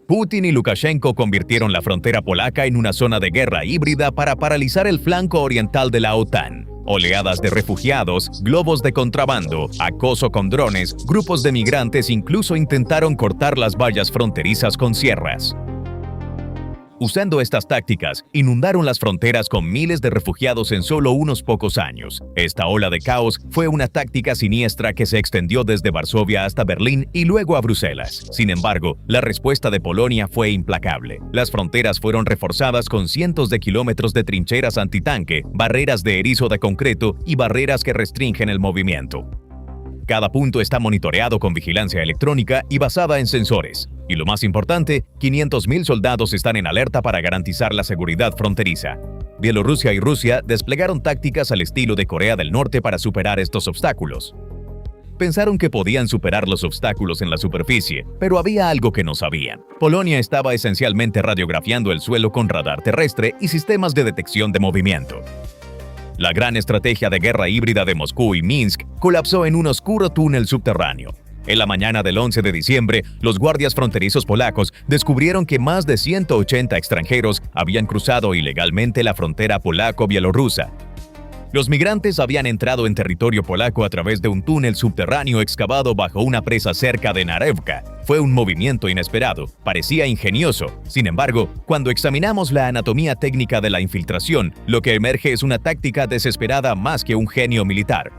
Putin y Lukashenko convirtieron la frontera polaca en una zona de guerra híbrida para paralizar el flanco oriental de la OTAN. Oleadas de refugiados, globos de contrabando, acoso con drones, grupos de migrantes incluso intentaron cortar las vallas fronterizas con sierras. Usando estas tácticas, inundaron las fronteras con miles de refugiados en solo unos pocos años. Esta ola de caos fue una táctica siniestra que se extendió desde Varsovia hasta Berlín y luego a Bruselas. Sin embargo, la respuesta de Polonia fue implacable. Las fronteras fueron reforzadas con cientos de kilómetros de trincheras antitanque, barreras de erizo de concreto y barreras que restringen el movimiento. Cada punto está monitoreado con vigilancia electrónica y basada en sensores. Y lo más importante, 500.000 soldados están en alerta para garantizar la seguridad fronteriza. Bielorrusia y Rusia desplegaron tácticas al estilo de Corea del Norte para superar estos obstáculos. Pensaron que podían superar los obstáculos en la superficie, pero había algo que no sabían. Polonia estaba esencialmente radiografiando el suelo con radar terrestre y sistemas de detección de movimiento. La gran estrategia de guerra híbrida de Moscú y Minsk colapsó en un oscuro túnel subterráneo. En la mañana del 11 de diciembre, los guardias fronterizos polacos descubrieron que más de 180 extranjeros habían cruzado ilegalmente la frontera polaco-bielorrusa. Los migrantes habían entrado en territorio polaco a través de un túnel subterráneo excavado bajo una presa cerca de Narevka. Fue un movimiento inesperado, parecía ingenioso. Sin embargo, cuando examinamos la anatomía técnica de la infiltración, lo que emerge es una táctica desesperada más que un genio militar.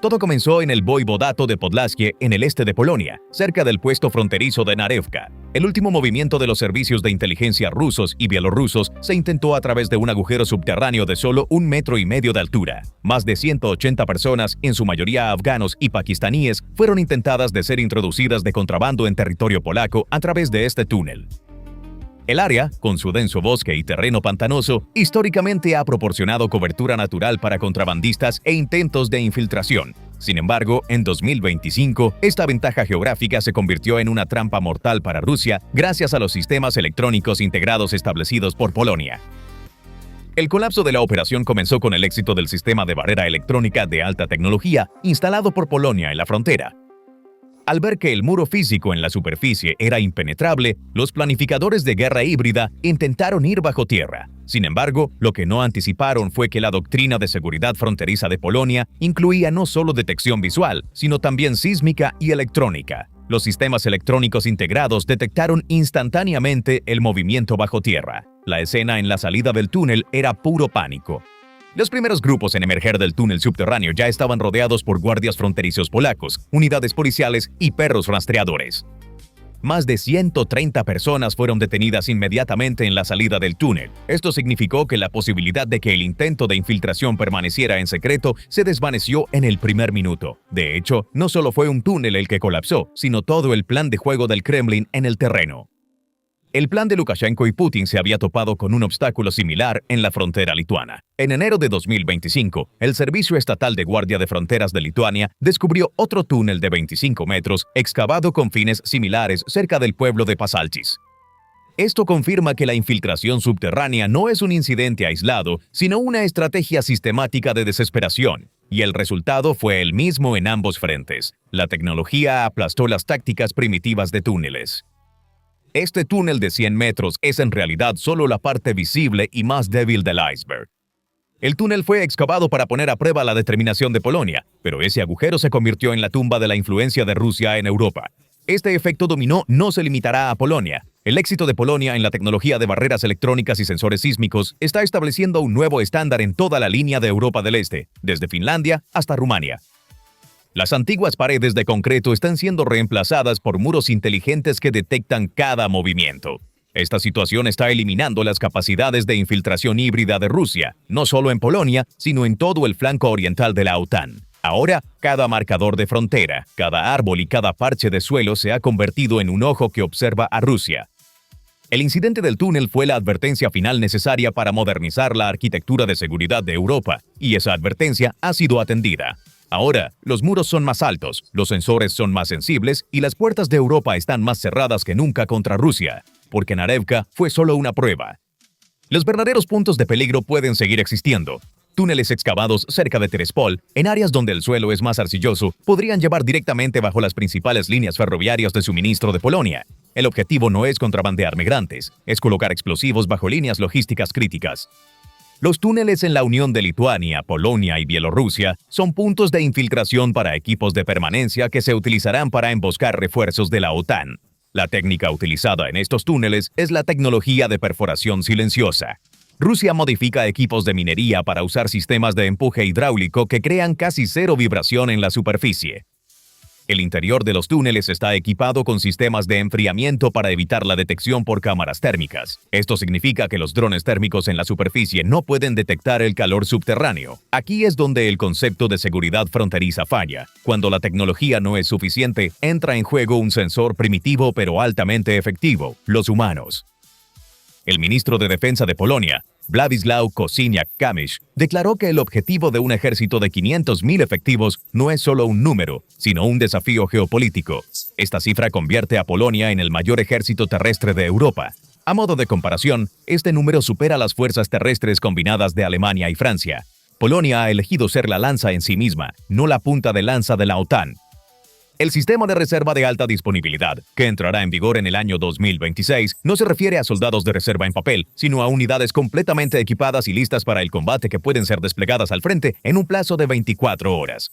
Todo comenzó en el Voivodato de Podlaskie, en el este de Polonia, cerca del puesto fronterizo de Narevka. El último movimiento de los servicios de inteligencia rusos y bielorrusos se intentó a través de un agujero subterráneo de solo 1,5 metros de altura. Más de 180 personas, en su mayoría afganos y pakistaníes, fueron intentadas de ser introducidas de contrabando en territorio polaco a través de este túnel. El área, con su denso bosque y terreno pantanoso, históricamente ha proporcionado cobertura natural para contrabandistas e intentos de infiltración. Sin embargo, en 2025, esta ventaja geográfica se convirtió en una trampa mortal para Rusia gracias a los sistemas electrónicos integrados establecidos por Polonia. El colapso de la operación comenzó con el éxito del sistema de barrera electrónica de alta tecnología instalado por Polonia en la frontera. Al ver que el muro físico en la superficie era impenetrable, los planificadores de guerra híbrida intentaron ir bajo tierra. Sin embargo, lo que no anticiparon fue que la doctrina de seguridad fronteriza de Polonia incluía no solo detección visual, sino también sísmica y electrónica. Los sistemas electrónicos integrados detectaron instantáneamente el movimiento bajo tierra. La escena en la salida del túnel era puro pánico. Los primeros grupos en emerger del túnel subterráneo ya estaban rodeados por guardias fronterizos polacos, unidades policiales y perros rastreadores. Más de 130 personas fueron detenidas inmediatamente en la salida del túnel. Esto significó que la posibilidad de que el intento de infiltración permaneciera en secreto se desvaneció en el primer minuto. De hecho, no solo fue un túnel el que colapsó, sino todo el plan de juego del Kremlin en el terreno. El plan de Lukashenko y Putin se había topado con un obstáculo similar en la frontera lituana. En enero de 2025, el Servicio Estatal de Guardia de Fronteras de Lituania descubrió otro túnel de 25 metros excavado con fines similares cerca del pueblo de Pasaltis. Esto confirma que la infiltración subterránea no es un incidente aislado, sino una estrategia sistemática de desesperación. Y el resultado fue el mismo en ambos frentes. La tecnología aplastó las tácticas primitivas de túneles. Este túnel de 100 metros es en realidad solo la parte visible y más débil del iceberg. El túnel fue excavado para poner a prueba la determinación de Polonia, pero ese agujero se convirtió en la tumba de la influencia de Rusia en Europa. Este efecto dominó no se limitará a Polonia. El éxito de Polonia en la tecnología de barreras electrónicas y sensores sísmicos está estableciendo un nuevo estándar en toda la línea de Europa del Este, desde Finlandia hasta Rumania. Las antiguas paredes de concreto están siendo reemplazadas por muros inteligentes que detectan cada movimiento. Esta situación está eliminando las capacidades de infiltración híbrida de Rusia, no solo en Polonia, sino en todo el flanco oriental de la OTAN. Ahora, cada marcador de frontera, cada árbol y cada parche de suelo se ha convertido en un ojo que observa a Rusia. El incidente del túnel fue la advertencia final necesaria para modernizar la arquitectura de seguridad de Europa, y esa advertencia ha sido atendida. Ahora, los muros son más altos, los sensores son más sensibles y las puertas de Europa están más cerradas que nunca contra Rusia, porque Narevka fue solo una prueba. Los verdaderos puntos de peligro pueden seguir existiendo. túneles excavados cerca de Tiraspol, en áreas donde el suelo es más arcilloso, podrían llevar directamente bajo las principales líneas ferroviarias de suministro de Polonia. El objetivo no es contrabandear migrantes, es colocar explosivos bajo líneas logísticas críticas. Los túneles en la unión de Lituania, Polonia y Bielorrusia son puntos de infiltración para equipos de permanencia que se utilizarán para emboscar refuerzos de la OTAN. La técnica utilizada en estos túneles es la tecnología de perforación silenciosa. Rusia modifica equipos de minería para usar sistemas de empuje hidráulico que crean casi cero vibración en la superficie. El interior de los túneles está equipado con sistemas de enfriamiento para evitar la detección por cámaras térmicas. Esto significa que los drones térmicos en la superficie no pueden detectar el calor subterráneo. Aquí es donde el concepto de seguridad fronteriza falla. Cuando la tecnología no es suficiente, entra en juego un sensor primitivo pero altamente efectivo: los humanos. El ministro de Defensa de Polonia, Władysław Kosiniak-Kamysz, declaró que el objetivo de un ejército de 500.000 efectivos no es solo un número, sino un desafío geopolítico. Esta cifra convierte a Polonia en el mayor ejército terrestre de Europa. A modo de comparación, este número supera las fuerzas terrestres combinadas de Alemania y Francia. Polonia ha elegido ser la lanza en sí misma, no la punta de lanza de la OTAN. El sistema de reserva de alta disponibilidad, que entrará en vigor en el año 2026, no se refiere a soldados de reserva en papel, sino a unidades completamente equipadas y listas para el combate que pueden ser desplegadas al frente en un plazo de 24 horas.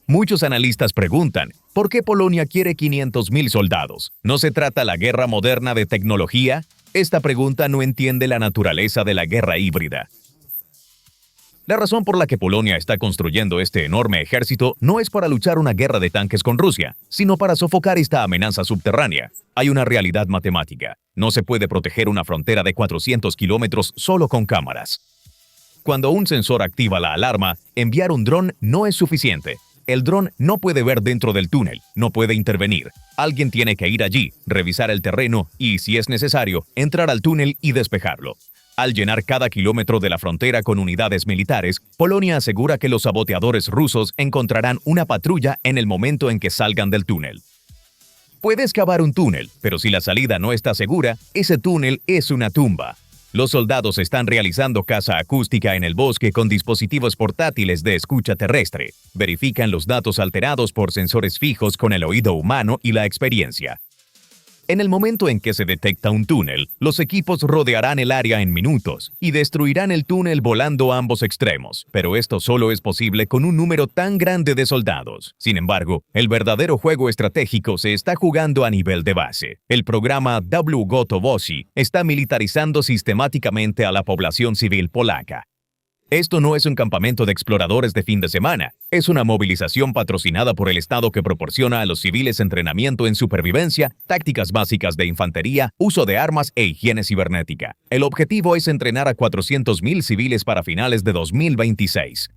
Muchos analistas preguntan, ¿por qué Polonia quiere 500.000 soldados? ¿No se trata la guerra moderna de tecnología? Esta pregunta no entiende la naturaleza de la guerra híbrida. La razón por la que Polonia está construyendo este enorme ejército no es para luchar una guerra de tanques con Rusia, sino para sofocar esta amenaza subterránea. Hay una realidad matemática. No se puede proteger una frontera de 400 kilómetros solo con cámaras. Cuando un sensor activa la alarma, enviar un dron no es suficiente. El dron no puede ver dentro del túnel, no puede intervenir. Alguien tiene que ir allí, revisar el terreno y, si es necesario, entrar al túnel y despejarlo. Al llenar cada kilómetro de la frontera con unidades militares, Polonia asegura que los saboteadores rusos encontrarán una patrulla en el momento en que salgan del túnel. Puedes cavar un túnel, pero si la salida no está segura, ese túnel es una tumba. Los soldados están realizando caza acústica en el bosque con dispositivos portátiles de escucha terrestre. Verifican los datos alterados por sensores fijos con el oído humano y la experiencia. En el momento en que se detecta un túnel, los equipos rodearán el área en minutos y destruirán el túnel volando a ambos extremos, pero esto solo es posible con un número tan grande de soldados. Sin embargo, el verdadero juego estratégico se está jugando a nivel de base. El programa WGOTOWOSI está militarizando sistemáticamente a la población civil polaca. Esto no es un campamento de exploradores de fin de semana, es una movilización patrocinada por el Estado que proporciona a los civiles entrenamiento en supervivencia, tácticas básicas de infantería, uso de armas e higiene cibernética. El objetivo es entrenar a 400.000 civiles para finales de 2026.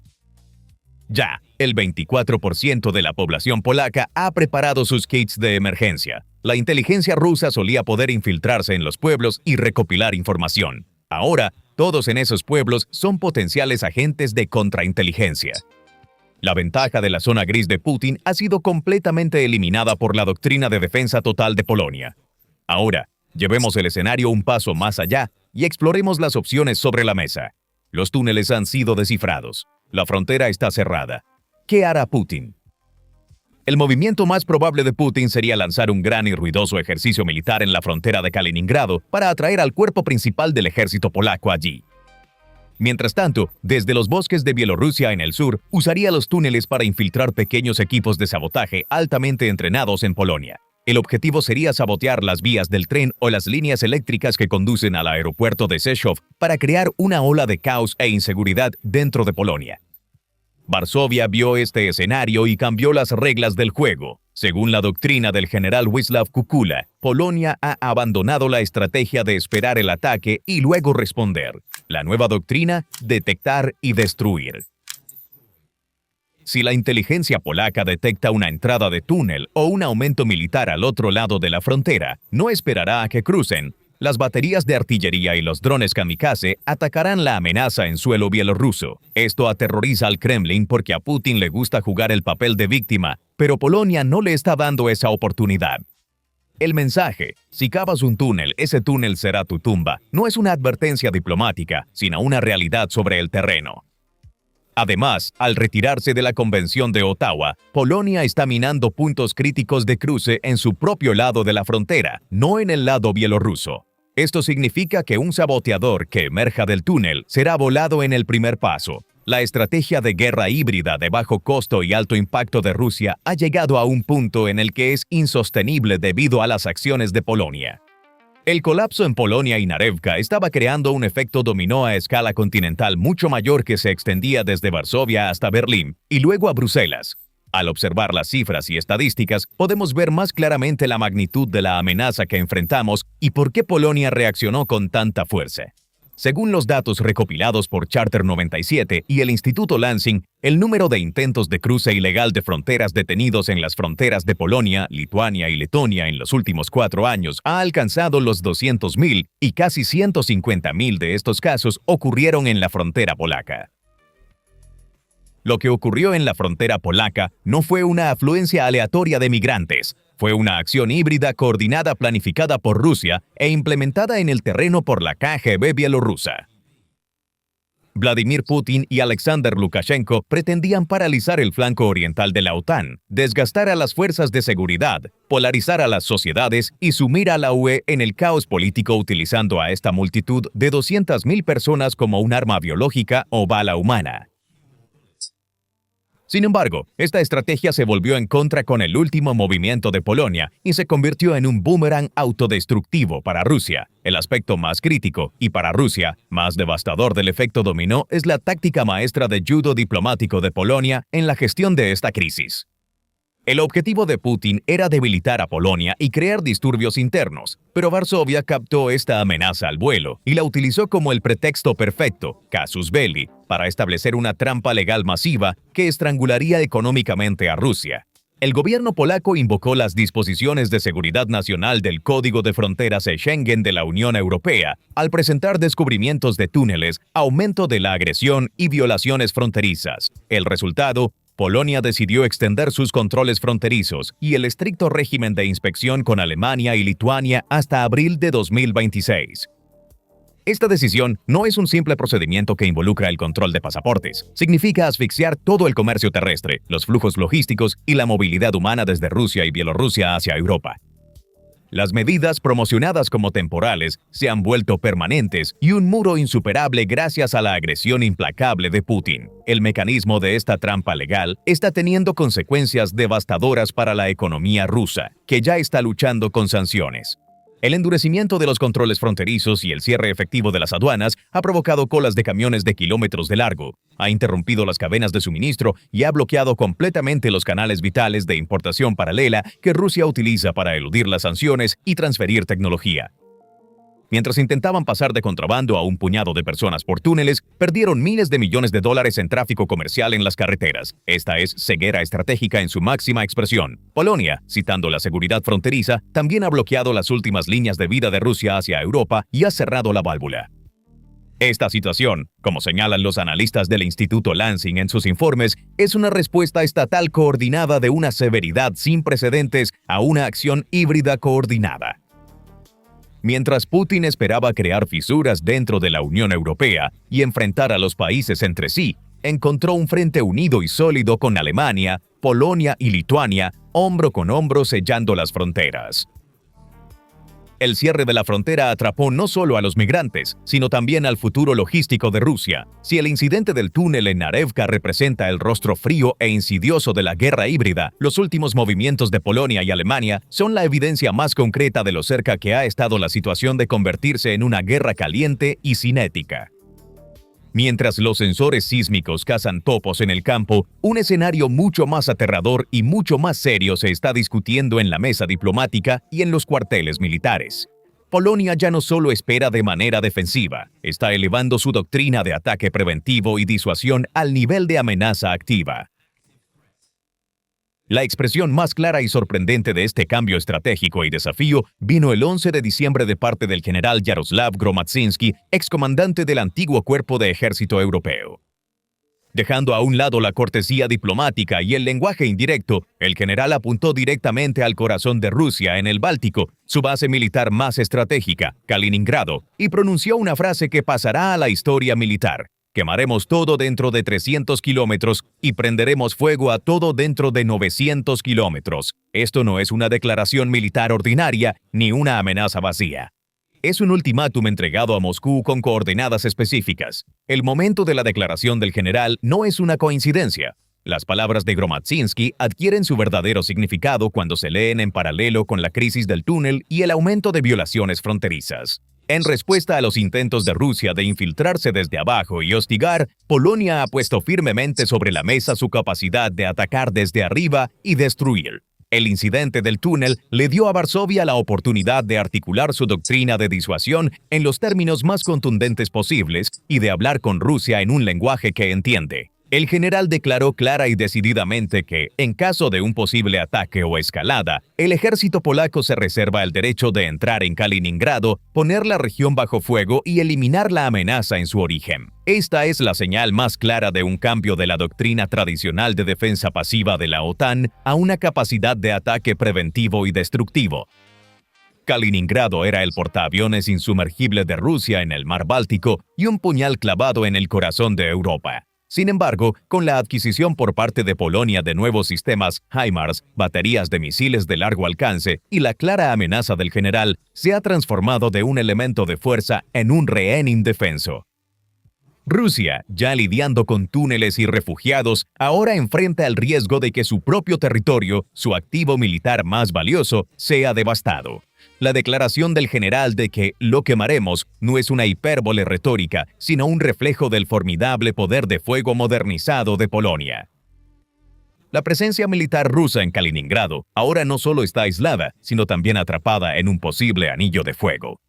Ya, el 24% de la población polaca ha preparado sus kits de emergencia. La inteligencia rusa solía poder infiltrarse en los pueblos y recopilar información. Ahora, todos en esos pueblos son potenciales agentes de contrainteligencia. La ventaja de la zona gris de Putin ha sido completamente eliminada por la doctrina de defensa total de Polonia. Ahora, llevemos el escenario un paso más allá y exploremos las opciones sobre la mesa. Los túneles han sido descifrados. La frontera está cerrada. ¿Qué hará Putin? El movimiento más probable de Putin sería lanzar un gran y ruidoso ejercicio militar en la frontera de Kaliningrado para atraer al cuerpo principal del ejército polaco allí. Mientras tanto, desde los bosques de Bielorrusia en el sur, usaría los túneles para infiltrar pequeños equipos de sabotaje altamente entrenados en Polonia. El objetivo sería sabotear las vías del tren o las líneas eléctricas que conducen al aeropuerto de Rzeszów para crear una ola de caos e inseguridad dentro de Polonia. Varsovia vio este escenario y cambió las reglas del juego. Según la doctrina del general Wisław Kukula, Polonia ha abandonado la estrategia de esperar el ataque y luego responder. La nueva doctrina, detectar y destruir. Si la inteligencia polaca detecta una entrada de túnel o un aumento militar al otro lado de la frontera, no esperará a que crucen. Las baterías de artillería y los drones kamikaze atacarán la amenaza en suelo bielorruso. Esto aterroriza al Kremlin porque a Putin le gusta jugar el papel de víctima, pero Polonia no le está dando esa oportunidad. El mensaje, si cavas un túnel, ese túnel será tu tumba, no es una advertencia diplomática, sino una realidad sobre el terreno. Además, al retirarse de la Convención de Ottawa, Polonia está minando puntos críticos de cruce en su propio lado de la frontera, no en el lado bielorruso. Esto significa que un saboteador que emerja del túnel será volado en el primer paso. La estrategia de guerra híbrida de bajo costo y alto impacto de Rusia ha llegado a un punto en el que es insostenible debido a las acciones de Polonia. El colapso en Polonia y Narevka estaba creando un efecto dominó a escala continental mucho mayor que se extendía desde Varsovia hasta Berlín y luego a Bruselas. Al observar las cifras y estadísticas, podemos ver más claramente la magnitud de la amenaza que enfrentamos y por qué Polonia reaccionó con tanta fuerza. Según los datos recopilados por Charter 97 y el Instituto Lansing, el número de intentos de cruce ilegal de fronteras detenidos en las fronteras de Polonia, Lituania y Letonia en los últimos 4 años ha alcanzado los 200.000 y casi 150.000 de estos casos ocurrieron en la frontera polaca. Lo que ocurrió en la frontera polaca no fue una afluencia aleatoria de migrantes, fue una acción híbrida coordinada planificada por Rusia e implementada en el terreno por la KGB bielorrusa. Vladimir Putin y Alexander Lukashenko pretendían paralizar el flanco oriental de la OTAN, desgastar a las fuerzas de seguridad, polarizar a las sociedades y sumir a la UE en el caos político utilizando a esta multitud de 200.000 personas como un arma biológica o bala humana. Sin embargo, esta estrategia se volvió en contra con el último movimiento de Polonia y se convirtió en un boomerang autodestructivo para Rusia. El aspecto más crítico y para Rusia más devastador del efecto dominó es la táctica maestra de judo diplomático de Polonia en la gestión de esta crisis. El objetivo de Putin era debilitar a Polonia y crear disturbios internos, pero Varsovia captó esta amenaza al vuelo y la utilizó como el pretexto perfecto, casus belli, para establecer una trampa legal masiva que estrangularía económicamente a Rusia. El gobierno polaco invocó las disposiciones de seguridad nacional del Código de Fronteras Schengen de la Unión Europea al presentar descubrimientos de túneles, aumento de la agresión y violaciones fronterizas. El resultado: Polonia decidió extender sus controles fronterizos y el estricto régimen de inspección con Alemania y Lituania hasta abril de 2026. Esta decisión no es un simple procedimiento que involucra el control de pasaportes. Significa asfixiar todo el comercio terrestre, los flujos logísticos y la movilidad humana desde Rusia y Bielorrusia hacia Europa. Las medidas promocionadas como temporales se han vuelto permanentes y un muro insuperable gracias a la agresión implacable de Putin. El mecanismo de esta trampa legal está teniendo consecuencias devastadoras para la economía rusa, que ya está luchando con sanciones. El endurecimiento de los controles fronterizos y el cierre efectivo de las aduanas ha provocado colas de camiones de kilómetros de largo, ha interrumpido las cadenas de suministro y ha bloqueado completamente los canales vitales de importación paralela que Rusia utiliza para eludir las sanciones y transferir tecnología. Mientras intentaban pasar de contrabando a un puñado de personas por túneles, perdieron miles de millones de dólares en tráfico comercial en las carreteras. Esta es ceguera estratégica en su máxima expresión. Polonia, citando la seguridad fronteriza, también ha bloqueado las últimas líneas de vida de Rusia hacia Europa y ha cerrado la válvula. Esta situación, como señalan los analistas del Instituto Lansing en sus informes, es una respuesta estatal coordinada de una severidad sin precedentes a una acción híbrida coordinada. Mientras Putin esperaba crear fisuras dentro de la Unión Europea y enfrentar a los países entre sí, encontró un frente unido y sólido con Alemania, Polonia y Lituania, hombro con hombro sellando las fronteras. El cierre de la frontera atrapó no solo a los migrantes, sino también al futuro logístico de Rusia. Si el incidente del túnel en Narevka representa el rostro frío e insidioso de la guerra híbrida, los últimos movimientos de Polonia y Alemania son la evidencia más concreta de lo cerca que ha estado la situación de convertirse en una guerra caliente y cinética. Mientras los sensores sísmicos cazan topos en el campo, un escenario mucho más aterrador y mucho más serio se está discutiendo en la mesa diplomática y en los cuarteles militares. Polonia ya no solo espera de manera defensiva, está elevando su doctrina de ataque preventivo y disuasión al nivel de amenaza activa. La expresión más clara y sorprendente de este cambio estratégico y desafío vino el 11 de diciembre de parte del general Yaroslav Gromadzinski, excomandante del antiguo Cuerpo de Ejército Europeo. Dejando a un lado la cortesía diplomática y el lenguaje indirecto, el general apuntó directamente al corazón de Rusia en el Báltico, su base militar más estratégica, Kaliningrado, y pronunció una frase que pasará a la historia militar. Quemaremos todo dentro de 300 kilómetros y prenderemos fuego a todo dentro de 900 kilómetros. Esto no es una declaración militar ordinaria ni una amenaza vacía. Es un ultimátum entregado a Moscú con coordenadas específicas. El momento de la declaración del general no es una coincidencia. Las palabras de Gromadzinski adquieren su verdadero significado cuando se leen en paralelo con la crisis del túnel y el aumento de violaciones fronterizas. En respuesta a los intentos de Rusia de infiltrarse desde abajo y hostigar, Polonia ha puesto firmemente sobre la mesa su capacidad de atacar desde arriba y destruir. El incidente del túnel le dio a Varsovia la oportunidad de articular su doctrina de disuasión en los términos más contundentes posibles y de hablar con Rusia en un lenguaje que entiende. El general declaró clara y decididamente que, en caso de un posible ataque o escalada, el ejército polaco se reserva el derecho de entrar en Kaliningrado, poner la región bajo fuego y eliminar la amenaza en su origen. Esta es la señal más clara de un cambio de la doctrina tradicional de defensa pasiva de la OTAN a una capacidad de ataque preventivo y destructivo. Kaliningrado era el portaaviones insumergible de Rusia en el mar Báltico y un puñal clavado en el corazón de Europa. Sin embargo, con la adquisición por parte de Polonia de nuevos sistemas HIMARS, baterías de misiles de largo alcance y la clara amenaza del general, se ha transformado de un elemento de fuerza en un rehén indefenso. Rusia, ya lidiando con túneles y refugiados, ahora enfrenta el riesgo de que su propio territorio, su activo militar más valioso, sea devastado. La declaración del general de que lo quemaremos no es una hipérbole retórica, sino un reflejo del formidable poder de fuego modernizado de Polonia. La presencia militar rusa en Kaliningrado ahora no solo está aislada, sino también atrapada en un posible anillo de fuego.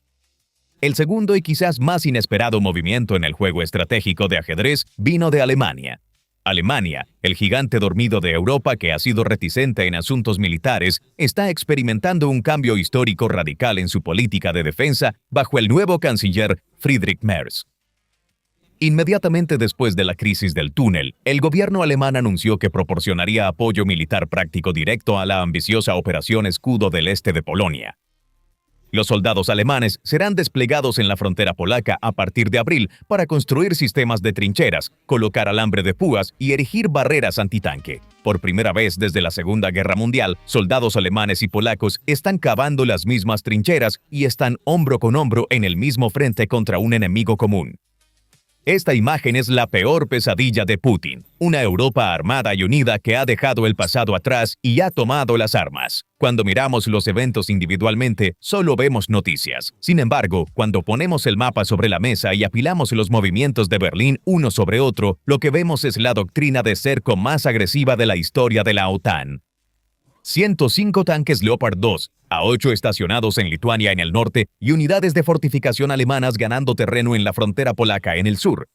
El segundo y quizás más inesperado movimiento en el juego estratégico de ajedrez vino de Alemania. Alemania, el gigante dormido de Europa que ha sido reticente en asuntos militares, está experimentando un cambio histórico radical en su política de defensa bajo el nuevo canciller Friedrich Merz. Inmediatamente después de la crisis del túnel, el gobierno alemán anunció que proporcionaría apoyo militar práctico directo a la ambiciosa Operación Escudo del Este de Polonia. Los soldados alemanes serán desplegados en la frontera polaca a partir de abril para construir sistemas de trincheras, colocar alambre de púas y erigir barreras antitanque. Por primera vez desde la Segunda Guerra Mundial, soldados alemanes y polacos están cavando las mismas trincheras y están hombro con hombro en el mismo frente contra un enemigo común. Esta imagen es la peor pesadilla de Putin, una Europa armada y unida que ha dejado el pasado atrás y ha tomado las armas. Cuando miramos los eventos individualmente, solo vemos noticias. Sin embargo, cuando ponemos el mapa sobre la mesa y apilamos los movimientos de Berlín uno sobre otro, lo que vemos es la doctrina de cerco más agresiva de la historia de la OTAN. 105 tanques Leopard 2, A8 estacionados en Lituania en el norte y unidades de fortificación alemanas ganando terreno en la frontera polaca en el sur.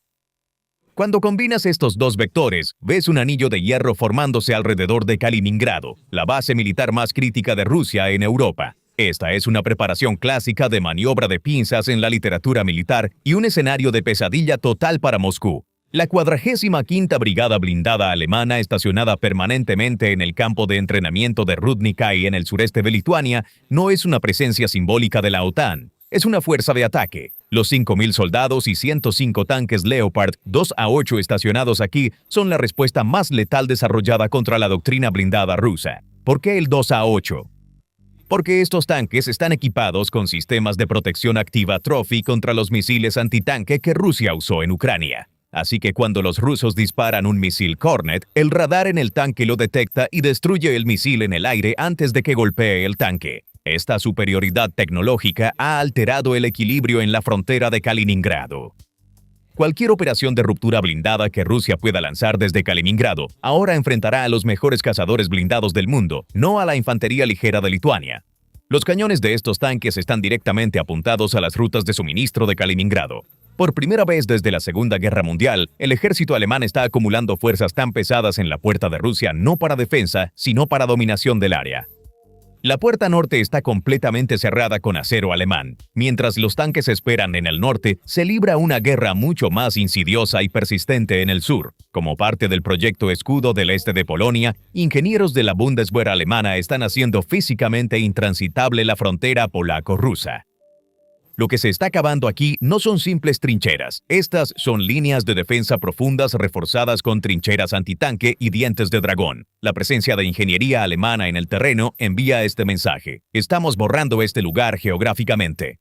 Cuando combinas estos dos vectores, ves un anillo de hierro formándose alrededor de Kaliningrado, la base militar más crítica de Rusia en Europa. Esta es una preparación clásica de maniobra de pinzas en la literatura militar y un escenario de pesadilla total para Moscú. La 45ª Brigada Blindada Alemana, estacionada permanentemente en el campo de entrenamiento de Rudnikai en el sureste de Lituania, no es una presencia simbólica de la OTAN, es una fuerza de ataque. Los 5.000 soldados y 105 tanques Leopard 2 a 8 estacionados aquí son la respuesta más letal desarrollada contra la doctrina blindada rusa. ¿Por qué el 2 a 8? Porque estos tanques están equipados con sistemas de protección activa Trophy contra los misiles antitanque que Rusia usó en Ucrania. Así que cuando los rusos disparan un misil Kornet, el radar en el tanque lo detecta y destruye el misil en el aire antes de que golpee el tanque. Esta superioridad tecnológica ha alterado el equilibrio en la frontera de Kaliningrado. Cualquier operación de ruptura blindada que Rusia pueda lanzar desde Kaliningrado ahora enfrentará a los mejores cazadores blindados del mundo, no a la infantería ligera de Lituania. Los cañones de estos tanques están directamente apuntados a las rutas de suministro de Kaliningrado. Por primera vez desde la Segunda Guerra Mundial, el ejército alemán está acumulando fuerzas tan pesadas en la puerta de Rusia no para defensa, sino para dominación del área. La puerta norte está completamente cerrada con acero alemán. Mientras los tanques esperan en el norte, se libra una guerra mucho más insidiosa y persistente en el sur. Como parte del proyecto Escudo del Este de Polonia, ingenieros de la Bundeswehr alemana están haciendo físicamente intransitable la frontera polaco-rusa. Lo que se está cavando aquí no son simples trincheras. Estas son líneas de defensa profundas reforzadas con trincheras antitanque y dientes de dragón. La presencia de ingeniería alemana en el terreno envía este mensaje. Estamos borrando este lugar geográficamente.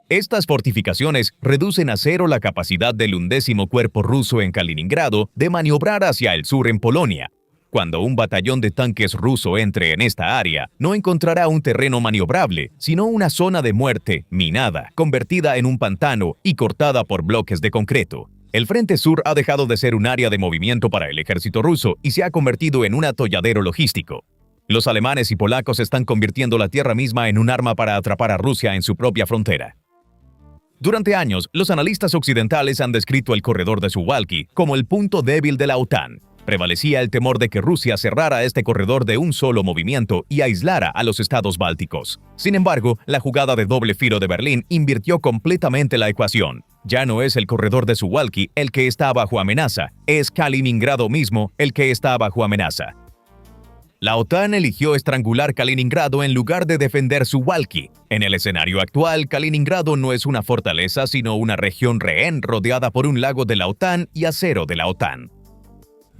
Estas fortificaciones reducen a cero la capacidad del 11º Cuerpo ruso en Kaliningrado de maniobrar hacia el sur en Polonia. Cuando un batallón de tanques ruso entre en esta área, no encontrará un terreno maniobrable, sino una zona de muerte, minada, convertida en un pantano y cortada por bloques de concreto. El Frente Sur ha dejado de ser un área de movimiento para el ejército ruso y se ha convertido en un atolladero logístico. Los alemanes y polacos están convirtiendo la tierra misma en un arma para atrapar a Rusia en su propia frontera. Durante años, los analistas occidentales han descrito el corredor de Suwałki como el punto débil de la OTAN. Prevalecía el temor de que Rusia cerrara este corredor de un solo movimiento y aislara a los estados bálticos. Sin embargo, la jugada de doble filo de Berlín invirtió completamente la ecuación. Ya no es el corredor de Suwałki el que está bajo amenaza, es Kaliningrado mismo el que está bajo amenaza. La OTAN eligió estrangular Kaliningrado en lugar de defender Suwałki. En el escenario actual, Kaliningrado no es una fortaleza, sino una región rehén rodeada por un lago de la OTAN y acero de la OTAN.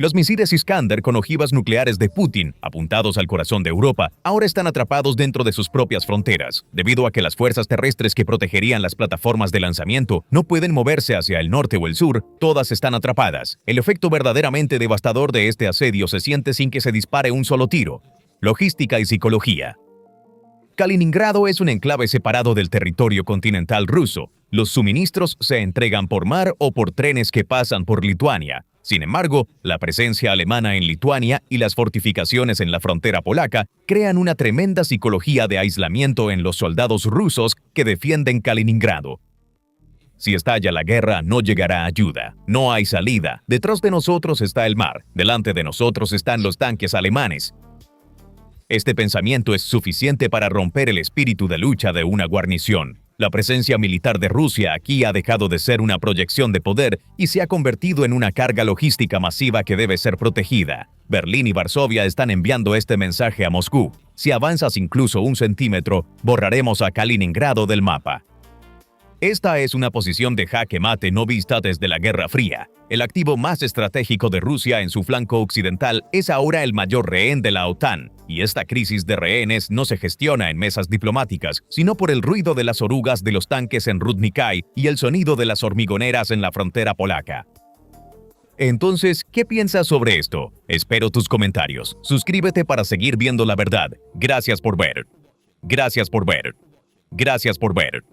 Los misiles Iskander con ojivas nucleares de Putin, apuntados al corazón de Europa, ahora están atrapados dentro de sus propias fronteras, debido a que las fuerzas terrestres que protegerían las plataformas de lanzamiento no pueden moverse hacia el norte o el sur, todas están atrapadas. El efecto verdaderamente devastador de este asedio se siente sin que se dispare un solo tiro. Logística y psicología. Kaliningrado es un enclave separado del territorio continental ruso. Los suministros se entregan por mar o por trenes que pasan por Lituania. Sin embargo, la presencia alemana en Lituania y las fortificaciones en la frontera polaca crean una tremenda psicología de aislamiento en los soldados rusos que defienden Kaliningrado. Si estalla la guerra, no llegará ayuda. No hay salida. Detrás de nosotros está el mar. Delante de nosotros están los tanques alemanes. Este pensamiento es suficiente para romper el espíritu de lucha de una guarnición. La presencia militar de Rusia aquí ha dejado de ser una proyección de poder y se ha convertido en una carga logística masiva que debe ser protegida. Berlín y Varsovia están enviando este mensaje a Moscú. Si avanzas incluso un centímetro, borraremos a Kaliningrado del mapa. Esta es una posición de jaque mate no vista desde la Guerra Fría. El activo más estratégico de Rusia en su flanco occidental es ahora el mayor rehén de la OTAN, y esta crisis de rehenes no se gestiona en mesas diplomáticas, sino por el ruido de las orugas de los tanques en Rudnikai y el sonido de las hormigoneras en la frontera polaca. Entonces, ¿qué piensas sobre esto? Espero tus comentarios. Suscríbete para seguir viendo la verdad. Gracias por ver. Gracias por ver. Gracias por ver.